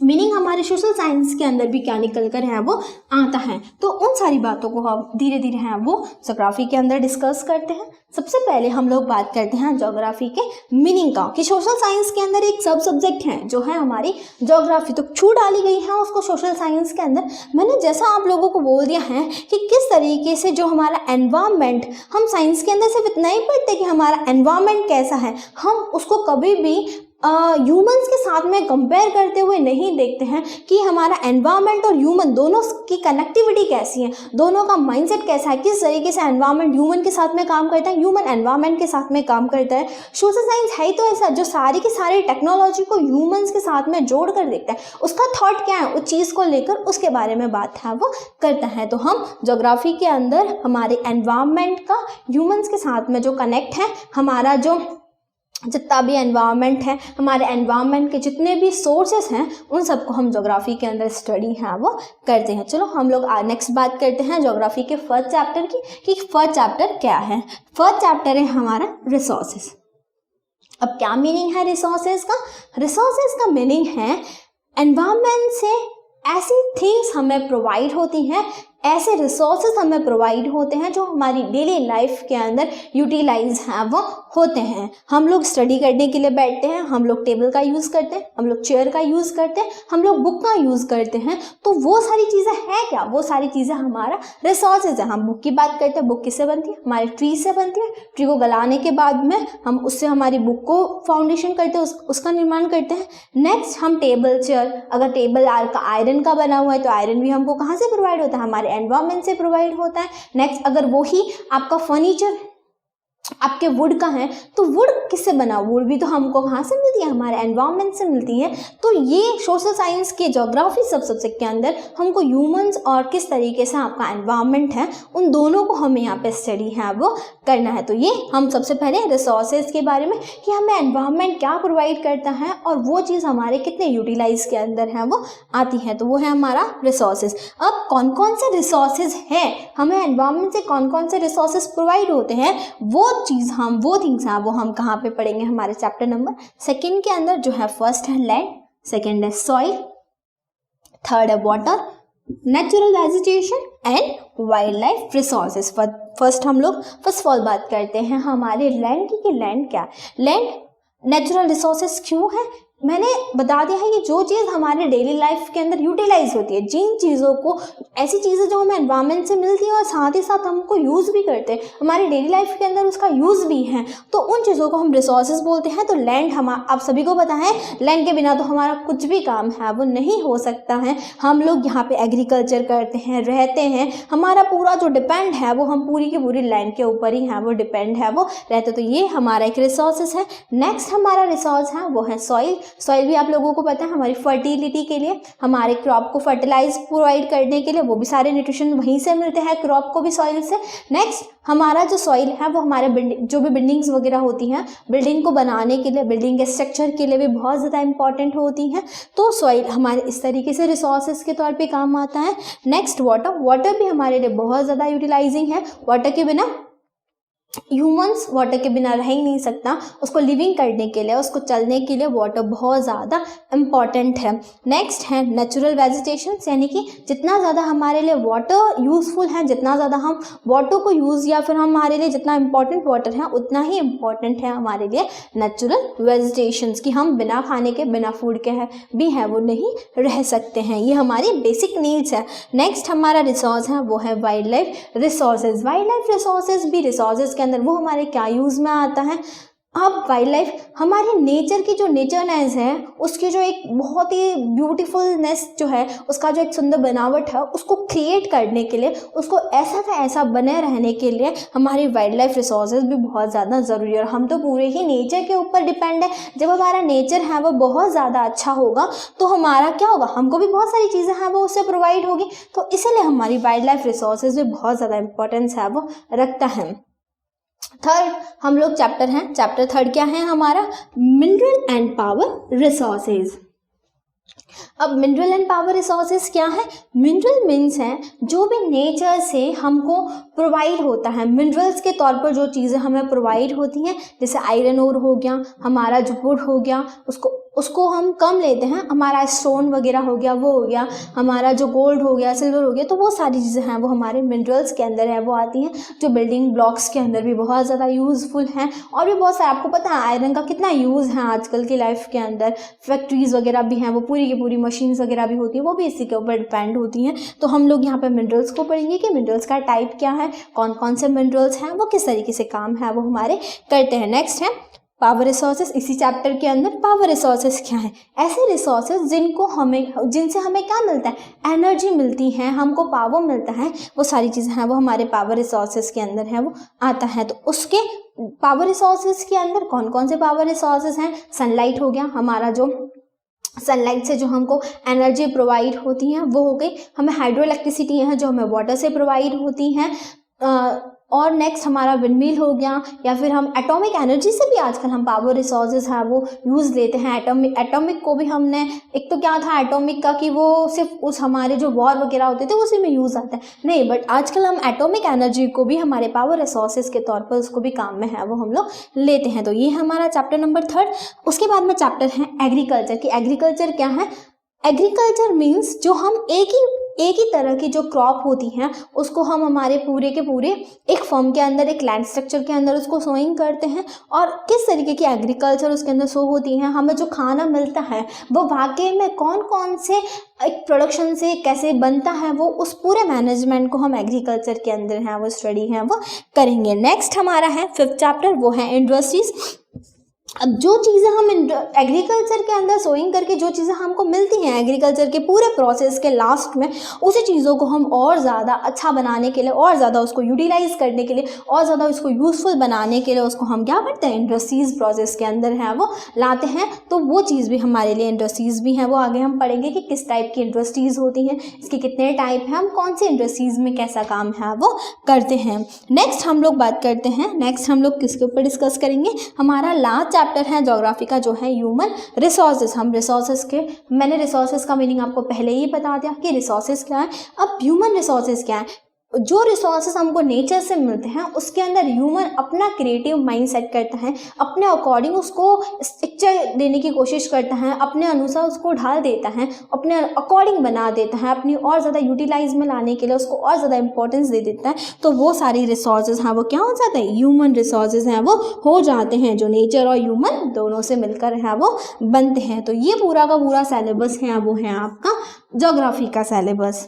मीनिंग हमारे सोशल साइंस के अंदर भी क्या निकल कर है वो आता है। तो उन सारी बातों को हम धीरे धीरे हैं वो ज्योग्राफी के अंदर डिस्कस करते हैं। सबसे पहले हम लोग बात करते हैं ज्योग्राफी के मीनिंग का कि सोशल साइंस के अंदर एक सब सब्जेक्ट है जो है हमारी ज्योग्राफी, तो छू डाली गई है उसको सोशल साइंस के अंदर। मैंने जैसा आप लोगों को बोल दिया है कि किस तरीके से जो हमारा एनवायरनमेंट, हम साइंस के अंदर सिर्फ इतना ही पढ़ते कि हमारा एनवायरनमेंट कैसा है, हम उसको कभी भी ह्यूमंस के साथ में कंपेयर करते हुए नहीं देखते हैं कि हमारा एनवायरनमेंट और ह्यूमन दोनों की कनेक्टिविटी कैसी है, दोनों का माइंडसेट कैसा है, किस तरीके से एनवायरनमेंट ह्यूमन के साथ में काम करता है, ह्यूमन एनवायरनमेंट के साथ में काम करता है। सोशल साइंस है ही तो ऐसा जो सारी की सारी टेक्नोलॉजी को ह्यूमंस के साथ में जोड़ कर देखता है, उसका थॉट क्या है उस चीज़ को लेकर उसके बारे में बात है वो करता है। तो हम ज्योग्राफी के अंदर हमारे एनवायरनमेंट का ह्यूमंस के साथ में जो कनेक्ट है, हमारा जो जितना भी एनवायरनमेंट है, हमारे एनवायरनमेंट के जितने भी सोर्सेस हैं, उन सबको हम ज्योग्राफी के अंदर स्टडी है वो करते हैं। चलो हम लोग नेक्स्ट बात करते हैं ज्योग्राफी के फर्स्ट चैप्टर की कि फर्स्ट चैप्टर क्या है। फर्स्ट चैप्टर है हमारा रिसोर्सेज। अब क्या मीनिंग है रिसोर्सेज का? रिसोर्सेज का मीनिंग है एनवायरनमेंट से ऐसी थिंग्स हमें प्रोवाइड होती हैं, ऐसे रिसोर्सेज हमें प्रोवाइड होते हैं जो हमारी डेली लाइफ के अंदर यूटिलाइज हैं वो होते हैं। हम लोग स्टडी करने के लिए बैठते हैं, हम लोग टेबल का यूज़ करते हैं, हम लोग चेयर का यूज़ करते हैं, हम लोग बुक का यूज़ करते हैं। तो वो सारी चीज़ें हैं क्या? वो सारी चीज़ें हमारा रिसोर्सेज है। हम बुक की बात करते हैं, बुक किससे बनती है? हमारे ट्री से बनती है। ट्री को गलाने के बाद में हम उससे हमारी बुक को फाउंडेशन करते हैं, उसका निर्माण करते हैं। नेक्स्ट हम टेबल चेयर, अगर टेबल का आयरन का बना हुआ है तो आयरन भी हमको कहाँ से प्रोवाइड होता है? हमारे एनवायरनमेंट से प्रोवाइड होता है। नेक्स्ट अगर वो ही आपका फर्नीचर आपके वुड का है तो वुड किससे बना? वुड भी तो हमको कहाँ से मिलती है? हमारे एनवायरनमेंट से मिलती है। तो ये सोशल साइंस के ज्योग्राफी सब सब्जेक्ट के अंदर हमको ह्यूमंस और किस तरीके से आपका एनवायरनमेंट है, उन दोनों को हमें यहाँ पे स्टडी है वो करना है। तो ये हम सबसे पहले रिसोर्सेज के बारे में कि हमें एनवायरनमेंट क्या प्रोवाइड करता है और वो चीज़ हमारे कितने यूटिलाइज के अंदर है वो आती है, तो वो है हमारा रिसोर्सेज। अब कौन कौन से रिसोर्सेज हैं, हमें एनवायरनमेंट से कौन कौन से रिसोर्सेज प्रोवाइड होते हैं, वो थिंग्स हैं वो हम कहाँ पे पढ़ेंगे? हमारे चैप्टर नंबर 2 के अंदर, जो है फर्स्ट है लैंड, सेकंड है सॉइल, थर्ड है water, natural vegetation and wild life resources. First हम लोग फर्स्ट ऑफ ऑल बात करते हैं हमारे लैंड की कि लैंड क्या है। लैंड नेचुरल रिसोर्सेज क्यों है? मैंने बता दिया है कि जो चीज़ हमारे डेली लाइफ के अंदर यूटिलाइज होती है, जिन चीज़ों को, ऐसी चीज़ें जो हमें एनवायरनमेंट से मिलती है और साथ ही साथ हमको यूज़ भी करते हैं, हमारी डेली लाइफ के अंदर उसका यूज़ भी है, तो उन चीज़ों को हम रिसोर्सेज बोलते हैं। तो लैंड आप सभी को पता है, लैंड के बिना तो हमारा कुछ भी काम है वो नहीं हो सकता है। हम लोग यहाँ पे एग्रीकल्चर करते हैं, रहते हैं, हमारा पूरा जो डिपेंड है वो हम पूरी की पूरी लैंड के ऊपर ही है वो डिपेंड है वो रहते, तो ये हमारा एक रिसोर्सेज है। नेक्स्ट हमारा रिसोर्स है वो है सॉइल। सॉइल भी आप लोगों को पता है हमारी फर्टिलिटी के लिए, हमारे क्रॉप को फर्टिलाइज प्रोवाइड करने के लिए, वो भी सारे न्यूट्रिशन वहीं से मिलते हैं क्रॉप को भी सॉइल से। नेक्स्ट हमारा जो सॉइल है वो हमारे जो भी बिल्डिंग्स वगैरह होती हैं, बिल्डिंग को बनाने के लिए, बिल्डिंग के स्ट्रक्चर के लिए भी बहुत ज़्यादा इंपॉर्टेंट होती हैं। तो सॉइल हमारे इस तरीके से रिसोर्सेज के तौर पे काम आता है। नेक्स्ट वाटर भी हमारे लिए बहुत ज़्यादा यूटिलाइजिंग है। वाटर के बिना ह्यूमंस वाटर के बिना रह ही नहीं सकता, उसको लिविंग करने के लिए, उसको चलने के लिए वाटर बहुत ज़्यादा इम्पॉर्टेंट है। नेक्स्ट है नेचुरल वेजिटेशन, यानी कि जितना ज़्यादा हमारे लिए वाटर यूज़फुल है, जितना ज़्यादा हम वाटर को यूज़ या फिर हमारे लिए जितना इम्पॉर्टेंट वाटर है उतना ही इम्पॉर्टेंट है हमारे लिए नेचुरल वेजिटेशंस, कि हम बिना खाने के, बिना फूड के भी है वो नहीं रह सकते हैं। ये हमारी बेसिक नीड्स है। नेक्स्ट हमारा रिसोर्स है वो है wild life resources. Wild life resources भी रिसोर्सेज के अंदर वो हमारे क्या यूज़ में आता है? अब वाइल्ड लाइफ हमारे नेचर की जो नेचरनेस है, उसकी जो एक बहुत ही ब्यूटीफुलनेस जो है, उसका जो एक सुंदर बनावट है, उसको क्रिएट करने के लिए, उसको ऐसा का ऐसा बने रहने के लिए हमारी वाइल्ड लाइफ रिसोर्सेज भी बहुत ज़्यादा ज़रूरी है। और हम तो पूरे ही नेचर के ऊपर डिपेंड है। जब हमारा नेचर है वो बहुत ज़्यादा अच्छा होगा तो हमारा क्या होगा, हमको भी बहुत सारी चीज़ें हैं वो उससे प्रोवाइड होगी। तो इसीलिए हमारी वाइल्ड लाइफ रिसोर्सेज भी बहुत ज़्यादा इंपॉर्टेंस है वो रखता है। थर्ड हम लोग चैप्टर हैं, चैप्टर थर्ड क्या है हमारा, मिनरल एंड पावर रिसोर्सेज। अब मिनरल एंड पावर रिसोर्सेज क्या है, मिनरल मीन्स है जो भी नेचर से हमको प्रोवाइड होता है, मिनरल्स के तौर पर जो चीज़ें हमें प्रोवाइड होती हैं, जैसे आयरन ओर हो गया, हमारा जो वुड हो गया, उसको हम कम लेते हैं, हमारा स्टोन वगैरह हो गया वो हो गया, हमारा जो गोल्ड हो गया, सिल्वर हो गया, तो वो सारी चीज़ें हैं वो हमारे मिनरल्स के अंदर है वो आती हैं, जो बिल्डिंग ब्लॉक्स के अंदर भी बहुत ज़्यादा यूज़फुल हैं। और भी बहुत सारे, आपको पता है आयरन का कितना यूज़ है आजकल की लाइफ के अंदर, फैक्ट्रीज़ वगैरह भी हैं, वो पूरी की पूरी मशीन्स वगैरह भी होती हैं, वो भी इसी के ऊपर डिपेंड होती हैं। तो हम लोग यहाँ पे मिनरल्स को पढ़ेंगे कि मिनरल्स का टाइप क्या है, कौन कौन से मिनरल्स हैं, वो किस तरीके से काम है वो हमारे करते हैं। नेक्स्ट है पावर रिसोर्सेज। इसी चैप्टर के अंदर पावर रिसोर्सेज क्या है, ऐसे रिसोर्सेज जिनसे हमें क्या मिलता है, एनर्जी मिलती है, हमको पावर मिलता है, वो सारी चीज़ें हैं वो हमारे पावर रिसोर्सेज के अंदर है वो आता है। तो उसके पावर रिसोर्सेज के अंदर कौन कौन से पावर रिसोर्सेज हैं, सनलाइट हो गया, हमारा जो सनलाइट से जो हमको एनर्जी प्रोवाइड होती हैं वो हो गई, हमें हाइड्रो इलेक्ट्रिसिटी है जो हमें वाटर से प्रोवाइड होती हैं, और नेक्स्ट हमारा विंडमिल हो गया, या फिर हम एटॉमिक एनर्जी से भी आजकल हम पावर रिसोर्सेज है वो यूज़ लेते हैं। एटॉमिक को भी हमने, एक तो क्या था एटॉमिक का कि वो सिर्फ उस हमारे जो वॉर वगैरह होते थे उसी में यूज़ आता है, नहीं, बट आजकल हम एटॉमिक एनर्जी को भी हमारे पावर रिसोर्सेज के तौर पर उसको भी काम में है वो हम लोग लेते हैं। तो ये है हमारा चैप्टर नंबर थर्ड। उसके बाद में चैप्टर है एग्रीकल्चर की। एग्रीकल्चर क्या है, एग्रीकल्चर मीन्स जो हम एक ही तरह की जो क्रॉप होती हैं उसको हम हमारे पूरे के पूरे एक फॉर्म के अंदर, एक लैंड स्ट्रक्चर के अंदर उसको सोइंग करते हैं, और किस तरीके की एग्रीकल्चर उसके अंदर सो होती है, हमें जो खाना मिलता है वो वाकई में कौन कौन से एक प्रोडक्शन से कैसे बनता है, वो उस पूरे मैनेजमेंट को हम एग्रीकल्चर के अंदर हैं वो स्टडी है वो करेंगे। नेक्स्ट हमारा है फिफ्थ चैप्टर, वो है इंडस्ट्रीज। अब जो चीज़ें हम एग्रीकल्चर के अंदर सोइंग करके जो चीज़ें हमको मिलती हैं एग्रीकल्चर के पूरे प्रोसेस के लास्ट में, उसी चीज़ों को हम और ज़्यादा अच्छा बनाने के लिए, और ज़्यादा उसको यूटिलाइज करने के लिए, और ज़्यादा उसको यूज़फुल बनाने के लिए उसको हम क्या करते हैं, इंडस्ट्रीज़ प्रोसेस के अंदर है वो लाते हैं। तो वो चीज़ भी हमारे लिए इंडस्ट्रीज़ भी हैं, वो आगे हम पढ़ेंगे कि किस टाइप की इंडस्ट्रीज़ होती हैं, इसके कितने टाइप हैं, हम कौन सी इंडस्ट्रीज़ में कैसा काम है वो करते हैं। नेक्स्ट हम लोग बात करते हैं, नेक्स्ट हम लोग किसके ऊपर डिस्कस करेंगे, हमारा लास्ट चैप्टर है ज्योग्राफी का, जो है ह्यूमन रिसोर्सेज। हम रिसोर्सेज के, मैंने रिसोर्सेज का मीनिंग आपको पहले ही बता दिया कि रिसोर्सेज क्या है। अब ह्यूमन रिसोर्सेज क्या है, जो रिसोर्सेज हमको नेचर से मिलते हैं उसके अंदर ह्यूमन अपना क्रिएटिव माइंड सेट करता है, अपने अकॉर्डिंग उसको स्ट्रक्चर देने की कोशिश करता है, अपने अनुसार उसको ढाल देता है, अपने अकॉर्डिंग बना देता है, अपनी और ज़्यादा यूटिलाइज में लाने के लिए उसको और ज़्यादा इंपॉर्टेंस दे देता है। तो वो सारी रिसोर्सेज हैं वो क्या हो जाते हैं, ह्यूमन रिसोर्सेज हैं वो हो जाते हैं, जो नेचर और ह्यूमन दोनों से मिलकर है वो बनते हैं। तो ये पूरा का पूरा सिलेबस है वो है आपका ज्योग्राफी का सिलेबस।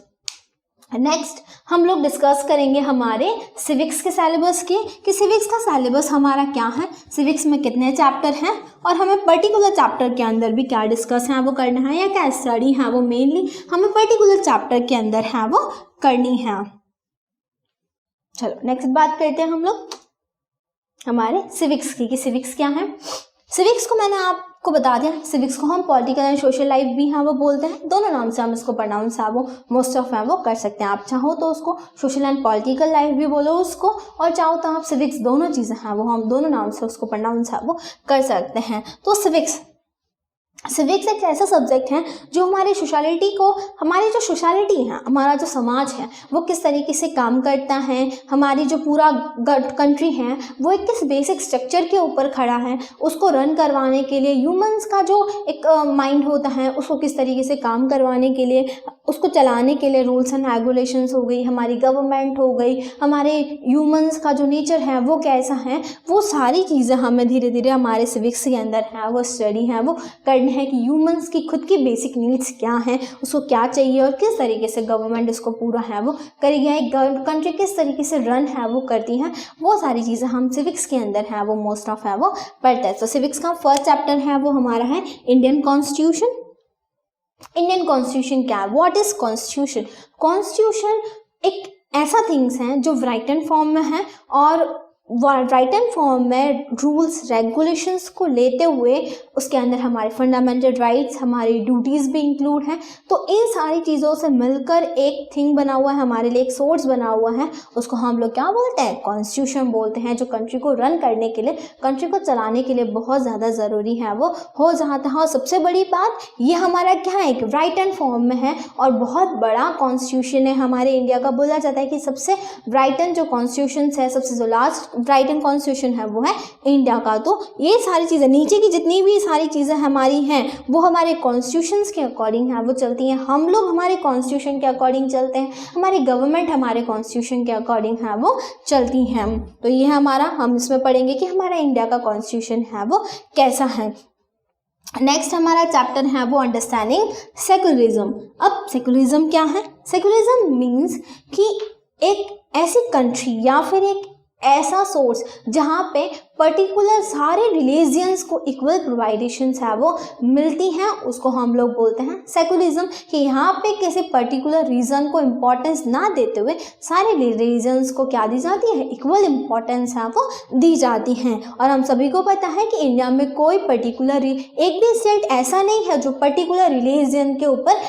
नेक्स्ट हम लोग डिस्कस करेंगे हमारे सिविक्स के सिलेबस की, कि सिविक्स का सिलेबस हमारा क्या है, सिविक्स में कितने चैप्टर हैं, और हमें पर्टिकुलर चैप्टर के अंदर भी क्या डिस्कस है वो करना है, या क्या स्टडी है वो मेनली हमें पर्टिकुलर चैप्टर के अंदर है वो करनी है। चलो नेक्स्ट बात करते हैं हम लोग हमारे सिविक्स की, कि सिविक्स क्या है। सिविक्स को मैंने आपको बता दिया, सिविक्स को हम पॉलिटिकल एंड सोशल लाइफ भी हैं वो बोलते हैं, दोनों नाम से हम इसको प्रोनाउंस है वो मोस्ट ऑफ है वो कर सकते हैं। आप चाहो तो उसको सोशल एंड पॉलिटिकल लाइफ भी बोलो उसको, और चाहो तो आप सिविक्स, दोनों चीज़ें हैं वो हम दोनों नाम से उसको प्रोनाउंस है वो कर सकते हैं। तो सिविक्स एक ऐसा सब्जेक्ट है जो हमारी सोशलिटी को, हमारी जो सोशलिटी है, हमारा जो समाज है वो किस तरीके से काम करता है, हमारी जो पूरा कंट्री है वो एक किस बेसिक स्ट्रक्चर के ऊपर खड़ा है, उसको रन करवाने के लिए ह्यूमंस का जो एक माइंड होता है उसको किस तरीके से काम करवाने के लिए, उसको चलाने के लिए रूल्स एंड रेगुलेशंस हो गई, हमारी गवर्नमेंट हो गई, हमारे ह्यूमंस का जो नेचर है वो कैसा है, वो सारी चीज़ें हमें धीरे धीरे हमारे सिविक्स के अंदर है वो स्टडी है वो करनी है कि ह्यूमंस की खुद की बेसिक नीड्स क्या हैं, उसको क्या चाहिए और किस तरीके से गवर्नमेंट इसको पूरा है वो करेगी, एक कंट्री किस तरीके से रन है वो करती है, वो सारी चीज़ें हम सिविक्स के अंदर है वो मोस्ट ऑफ है वो पढ़ते हैं। तो सिविक्स का फर्स्ट चैप्टर है वो हमारा है इंडियन कॉन्स्टिट्यूशन। इंडियन कॉन्स्टिट्यूशन क्या है, व्हाट इज कॉन्स्टिट्यूशन? कॉन्स्टिट्यूशन एक ऐसा थिंग्स हैं जो राइटन फॉर्म में है और राइटन फॉर्म में रूल्स रेगुलेशंस को लेते हुए उसके अंदर हमारे फंडामेंटल राइट्स, हमारी ड्यूटीज़ भी इंक्लूड हैं। तो इन सारी चीज़ों से मिलकर एक थिंग बना हुआ है, हमारे लिए एक सोर्स बना हुआ है, उसको हम लोग क्या बोलते हैं, कॉन्स्टिट्यूशन बोलते हैं, जो कंट्री को रन करने के लिए, कंट्री को चलाने के लिए बहुत ज़्यादा ज़रूरी है वो हो जाता है। और सबसे बड़ी बात ये हमारा क्या है, एक राइटन फॉर्म में है और बहुत बड़ा कॉन्स्टिट्यूशन है हमारे इंडिया का। बोला जाता है कि सबसे राइटन जो कॉन्स्टिट्यूशन है, सबसे जो लास्ट राइटन कॉन्स्टिट्यूशन है वो है इंडिया का। तो ये सारी चीज़ें नीचे की जितनी भी सारी चीज़ें हमारी हैं वो हमारे कॉन्स्टिट्यूशंस के अकॉर्डिंग है वो चलती हैं, हम लोग हमारे कॉन्स्टिट्यूशन के अकॉर्डिंग चलते हैं, हमारी गवर्नमेंट हमारे कॉन्स्टिट्यूशन के अकॉर्डिंग है वो चलती हैं। तो ये हमारा, हम इसमें पढ़ेंगे कि हमारा इंडिया का कॉन्स्टिट्यूशन है वो कैसा है। नेक्स्ट हमारा चैप्टर है वो अंडरस्टैंडिंग सेकुलरिज्म। अब सेकुलरिज्म क्या है? सेकुलरिज्म मीन्स कि एक ऐसी कंट्री या फिर एक ऐसा सोर्स जहाँ पे पर्टिकुलर सारे रिलीजियंस को इक्वल प्रोवाइडेशंस है वो मिलती हैं, उसको हम लोग बोलते हैं सेकुलरिज्म। कि यहाँ पे किसी पर्टिकुलर रीजन को इम्पोर्टेंस ना देते हुए सारे रिलीजन्स को क्या दी जाती है, इक्वल इम्पोर्टेंस है वो दी जाती हैं। और हम सभी को पता है कि इंडिया में कोई पर्टिकुलर एक भी स्टेट ऐसा नहीं है जो पर्टिकुलर रिलीजन के ऊपर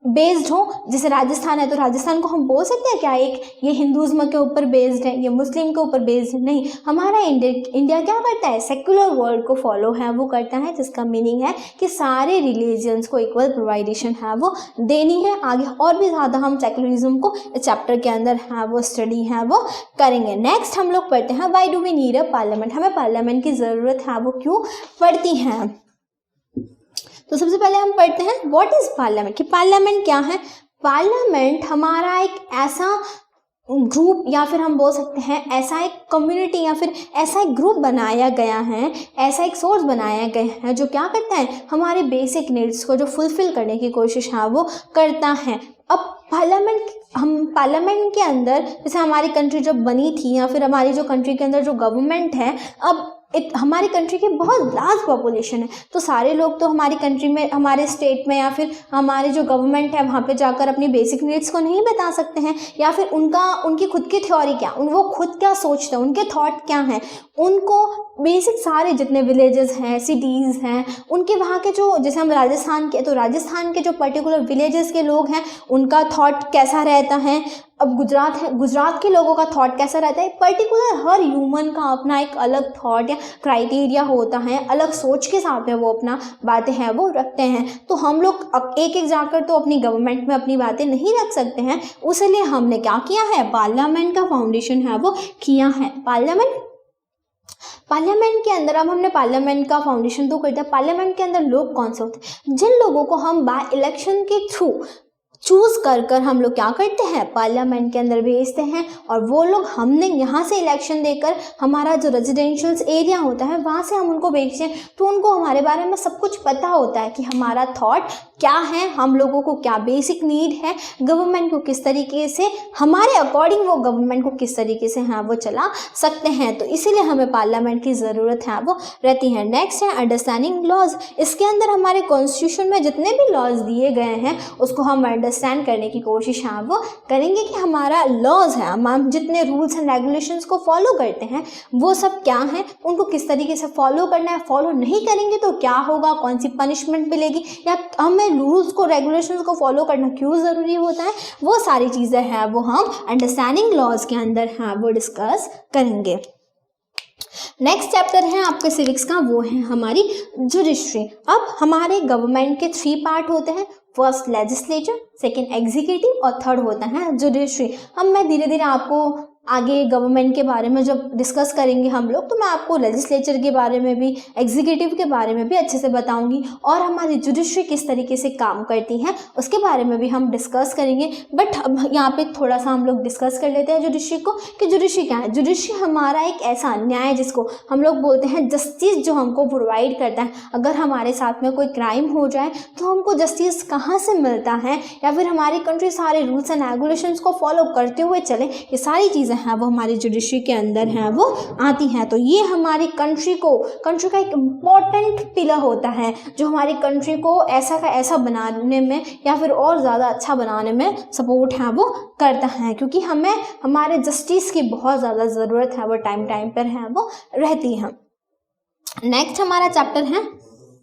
बेस्ड हो। जैसे राजस्थान है तो राजस्थान को हम बोल सकते हैं क्या एक ये हिंदुज़्म के ऊपर बेस्ड है, ये मुस्लिम के ऊपर बेस्ड है, नहीं। हमारा इंडिया क्या करता है, सेक्युलर वर्ल्ड को फॉलो है वो करता है, जिसका मीनिंग है कि सारे रिलीजियंस को इक्वल प्रोवाइडेशन है वो देनी है। आगे और भी ज़्यादा हम सेक्युलरिज्म को चैप्टर के अंदर है वो स्टडी है वो करेंगे। नेक्स्ट हम लोग पढ़ते हैं why do we need a parliament, हमें पार्लियामेंट की ज़रूरत है वो क्यों पड़ती है। तो सबसे पहले हम पढ़ते हैं व्हाट इज पार्लियामेंट, कि पार्लियामेंट क्या है। पार्लियामेंट हमारा एक ऐसा ग्रुप या फिर हम बोल सकते हैं ऐसा एक कम्युनिटी या फिर ऐसा एक ग्रुप बनाया गया है, ऐसा एक सोर्स बनाया गया है जो क्या करता है, हमारे बेसिक नीड्स को जो फुलफिल करने की कोशिश है वो करता है। अब पार्लियामेंट के अंदर जैसे हमारी कंट्री जब बनी थी या फिर हमारी जो कंट्री के अंदर जो गवर्नमेंट है, अब हमारी कंट्री की बहुत लार्ज पॉपुलेशन है, तो सारे लोग तो हमारी कंट्री में, हमारे स्टेट में या फिर हमारे जो गवर्नमेंट है वहाँ पे जाकर अपनी बेसिक नीड्स को नहीं बता सकते हैं, या फिर उनकी खुद की थ्योरी क्या, वो खुद क्या सोचते हैं, उनके थॉट क्या हैं, उनको बेसिक सारे जितने विलेजेस हैं, सिटीज़ हैं, उनके वहाँ के जो, जैसे हम राजस्थान के, तो राजस्थान के जो पर्टिकुलर विलेजेस के लोग हैं उनका थॉट कैसा रहता है। अब गुजरात है, गुजरात के लोगों का थॉट कैसा रहता है। पर्टिकुलर हर ह्यूमन का अपना एक अलग थॉट या क्राइटेरिया होता है, अलग सोच के साथ में वो अपना बातें हैं वो रखते हैं। तो हम लोग एक एक जाकर तो अपनी गवर्नमेंट में अपनी बातें नहीं रख सकते हैं, उसलिए हमने क्या किया है, पार्लियामेंट का फाउंडेशन है वो किया है। पार्लियामेंट के अंदर, अब हमने पार्लियामेंट का फाउंडेशन तो कर दिया, पार्लियामेंट के अंदर लोग कौन से होते हैं, जिन लोगों को हम बाय इलेक्शन के थ्रू चूज़ कर हम लोग क्या करते हैं, पार्लियामेंट के अंदर भेजते हैं, और वो लोग हमने यहाँ से इलेक्शन देकर हमारा जो रेजिडेंशियल एरिया होता है वहाँ से हम उनको भेजते हैं, तो उनको हमारे बारे में सब कुछ पता होता है कि हमारा थॉट क्या है, हम लोगों को क्या बेसिक नीड है, गवर्नमेंट को किस तरीके से, हमारे अकॉर्डिंग वो गवर्नमेंट को किस तरीके से हाँ वो चला सकते हैं। तो इसीलिए हमें पार्लियामेंट की ज़रूरत है वो रहती है। नेक्स्ट है अंडरस्टैंडिंग लॉज। इसके अंदर हमारे कॉन्स्टिट्यूशन में जितने भी लॉज दिए गए हैं उसको हम अंडरस्टैंड करने की कोशिश हाँ वो करेंगे कि हमारा लॉज है, हम जितने रूल्स एंड रेगुलेशंस को फॉलो करते हैं वो सब क्या हैं, उनको किस तरीके से फॉलो करना है, फॉलो नहीं करेंगे तो क्या होगा, कौन सी पनिशमेंट मिलेगी, या हमें रूल्स को रेगुलेशंस को फॉलो करना क्यों ज़रूरी होता है, वो सारी चीज़ें हैं वो हम अंडरस्टैंडिंग लॉज के अंदर हैं वो डिस्कस करेंगे। नेक्स्ट चैप्टर है आपके सिविक्स का, वो है हमारी जुडिशरी। अब हमारे गवर्नमेंट के 3 पार्ट होते हैं, फर्स्ट लेजिस्लेचर, सेकंड एग्जीक्यूटिव और थर्ड होता है जुडिशरी। अब मैं धीरे धीरे आपको आगे गवर्नमेंट के बारे में जब डिस्कस करेंगे हम लोग, तो मैं आपको लेजिस्लेचर के बारे में भी, एग्जीक्यूटिव के बारे में भी अच्छे से बताऊंगी, और हमारी जुडिशरी किस तरीके से काम करती है उसके बारे में भी हम डिस्कस करेंगे। बट अब यहाँ पे थोड़ा सा हम लोग डिस्कस कर लेते हैं जुडिशरी को, कि जुडिशरी क्या है। जुडिशरी हमारा एक ऐसा न्याय जिसको हम लोग बोलते हैं जस्टिस, जो हमको प्रोवाइड करता है। अगर हमारे साथ में कोई क्राइम हो जाए तो हमको जस्टिस कहाँ से मिलता है, या फिर हमारी कंट्री सारे रूल्स एंड रेगुलेशंस को फॉलो करते हुए चले, ये सारी चीज़ें हैं वो हमारी जुडिशरी के अंदर हैं वो आती हैं। तो ये हमारी कंट्री का एक इम्पॉर्टेंट पिलर होता है, जो हमारी कंट्री को ऐसा का ऐसा बनाने में या फिर और ज़्यादा अच्छा बनाने में सपोर्ट है वो करता है, क्योंकि हमें हमारे जस्टिस की बहुत ज़्यादा ज़रूरत है वो टाइम पर है वो रहती है। नेक्स्ट हमारा चैप्टर है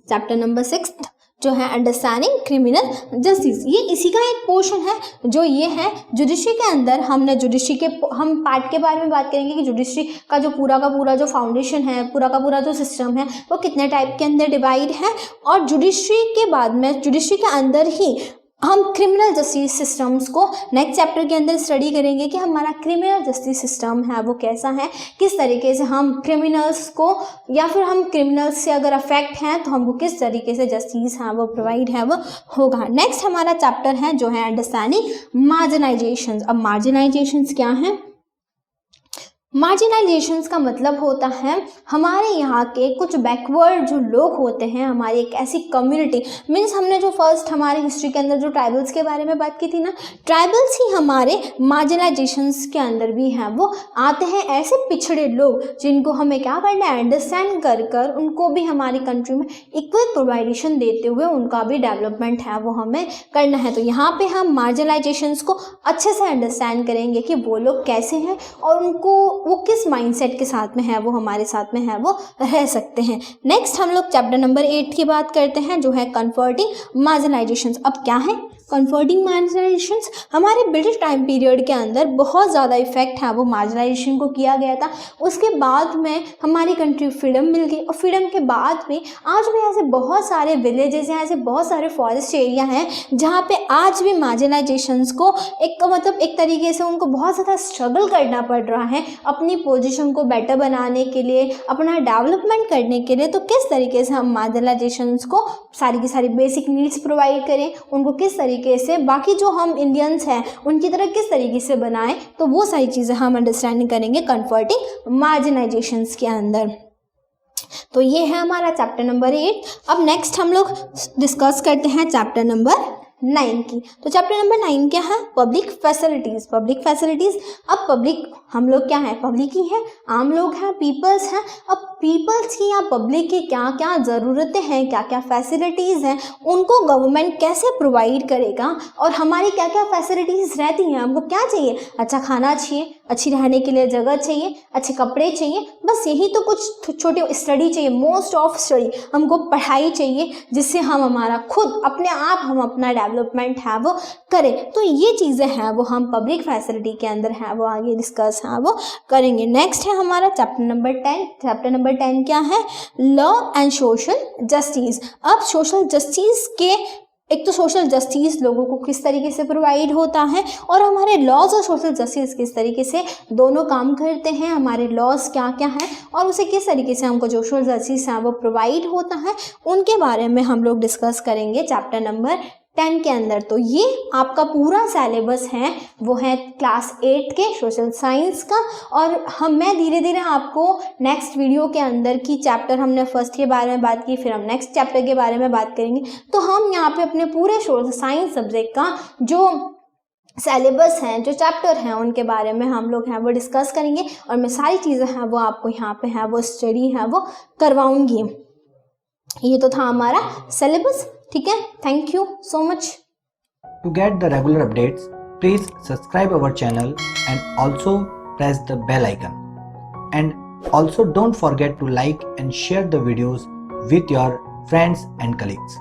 चैप्टर नंबर 6, जो है अंडरस्टैंडिंग क्रिमिनल जस्टिस। ये इसी का एक पोर्शन है, जो ये है जुडिशरी के अंदर। हमने जुडिशरी के हम पार्ट के बारे में बात करेंगे कि जुडिशरी का जो पूरा का पूरा जो फाउंडेशन है, पूरा का पूरा जो सिस्टम है, वो कितने टाइप के अंदर डिवाइड है। और जुडिशरी के बाद में जुडिशरी के अंदर ही हम क्रिमिनल जस्टिस सिस्टम्स को नेक्स्ट चैप्टर के अंदर स्टडी करेंगे कि हमारा क्रिमिनल जस्टिस सिस्टम है वो कैसा है, किस तरीके से हम क्रिमिनल्स को, या फिर हम क्रिमिनल्स से अगर अफेक्ट हैं तो हमको किस तरीके से जस्टिस है वो प्रोवाइड है वो होगा। नेक्स्ट हमारा चैप्टर है जो है अंडरस्टैंडिंग मार्जिनाइजेशंस। अब मार्जिनाइजेशंस क्या है? मार्जिनाइजेशंस का मतलब होता है हमारे यहाँ के कुछ बैकवर्ड जो लोग होते हैं, हमारी एक ऐसी कम्युनिटी, मीन्स हमने जो फर्स्ट हमारी हिस्ट्री के अंदर जो ट्राइबल्स के बारे में बात की थी ना, ट्राइबल्स ही हमारे मार्जिनाइजेशंस के अंदर भी हैं वो आते हैं। ऐसे पिछड़े लोग जिनको हमें क्या करना है, अंडरस्टैंड कर उनको भी हमारी कंट्री में इक्वल प्रोवाइडेशन देते हुए उनका भी डेवलपमेंट है वो हमें करना है। तो यहाँ पे हम मार्जिनाइजेशंस को अच्छे से अंडरस्टैंड करेंगे कि वो लोग कैसे हैं और उनको वो किस माइंडसेट के साथ में है वो हमारे साथ में है वो रह सकते हैं। नेक्स्ट हम लोग चैप्टर नंबर 8 की बात करते हैं, जो है कन्वर्टिंग मार्जिनाइजेशंस। अब क्या है कन्वर्टिंग मार्जिनाइजेशंस? हमारे ब्रिटिश टाइम पीरियड के अंदर बहुत ज़्यादा इफेक्ट है वो मार्जिनाइजेशन को किया गया था। उसके बाद में हमारी कंट्री फ्रीडम मिल गई, और फ्रीडम के बाद में आज भी ऐसे बहुत सारे विलेजेस हैं, ऐसे बहुत सारे फॉरेस्ट एरिया हैं जहाँ पे आज भी मार्जिनाइजेशंस को एक तरीके से उनको बहुत ज़्यादा स्ट्रगल करना पड़ रहा है अपनी पोजीशन को बेटर बनाने के लिए, अपना डेवलपमेंट करने के लिए। तो किस तरीके से हम मार्जिनाइजेशंस को सारी की सारी बेसिक नीड्स प्रोवाइड करें, उनको किस तरीके से बाकी जो हम इंडियंस हैं उनकी तरह किस तरीके से बनाएं, तो वो सारी चीज़ें हम अंडरस्टैंडिंग करेंगे कन्वर्टिंग मार्जिनाइजेशंस के अंदर। तो ये है हमारा चैप्टर नंबर 8। अब नेक्स्ट हम लोग डिस्कस करते हैं चैप्टर नंबर 9 की। तो चैप्टर नंबर 9 क्या है? Public facilities. पब्लिक फैसिलिटीज़, अब पब्लिक हम लोग क्या है, पब्लिक ही है, आम लोग हैं, पीपल्स हैं। अब पीपल्स की या पब्लिक की क्या क्या ज़रूरतें हैं, क्या क्या फैसिलिटीज़ हैं, उनको गवर्नमेंट कैसे प्रोवाइड करेगा, और हमारी क्या क्या फैसिलिटीज़ रहती हैं। हमको क्या चाहिए? अच्छा खाना चाहिए, अच्छी रहने के लिए जगह चाहिए, अच्छे कपड़े चाहिए, बस यही तो कुछ छोटे स्टडी चाहिए, मोस्ट ऑफ स्टडी, हमको पढ़ाई चाहिए जिससे हम हमारा खुद अपने आप हम अपना डेवलपमेंट है वो करें। तो ये चीज़ें हैं वो हम पब्लिक फैसिलिटी के अंदर है वो आगे डिस्कस है वो करेंगे। नेक्स्ट है हमारा चैप्टर नंबर 10। चैप्टर नंबर 10 क्या है? Law and social justice. अब सोशल जस्टिस के एक तो सोशल जस्टिस लोगों को किस तरीके से प्रोवाइड होता है, और हमारे लॉज और सोशल जस्टिस किस तरीके से दोनों काम करते हैं, हमारे लॉज क्या क्या हैं और उसे किस तरीके से हमको जो सोशल जस्टिस है वो प्रोवाइड होता है, उनके बारे में हम लोग डिस्कस करेंगे चैप्टर नंबर 10 के अंदर। तो ये आपका पूरा सिलेबस है वो है क्लास 8 के सोशल साइंस का। और मैं धीरे धीरे आपको नेक्स्ट वीडियो के अंदर की चैप्टर, हमने फर्स्ट के बारे में बात की, फिर हम नेक्स्ट चैप्टर के बारे में बात करेंगे। तो हम यहाँ पे अपने पूरे सोशल साइंस सब्जेक्ट का जो सिलेबस हैं, जो चैप्टर हैं, उनके बारे में हम लोग हैं वो डिस्कस करेंगे, और मैं सारी चीज़ें हैं वो आपको यहाँ पे है वो स्टडी है वो करवाऊँगी। ये तो था हमारा सिलेबस, ठीक है। Thank you so much. To get the regular updates, please subscribe our channel and also press the bell icon. And also don't forget to like and share the videos with your friends and colleagues.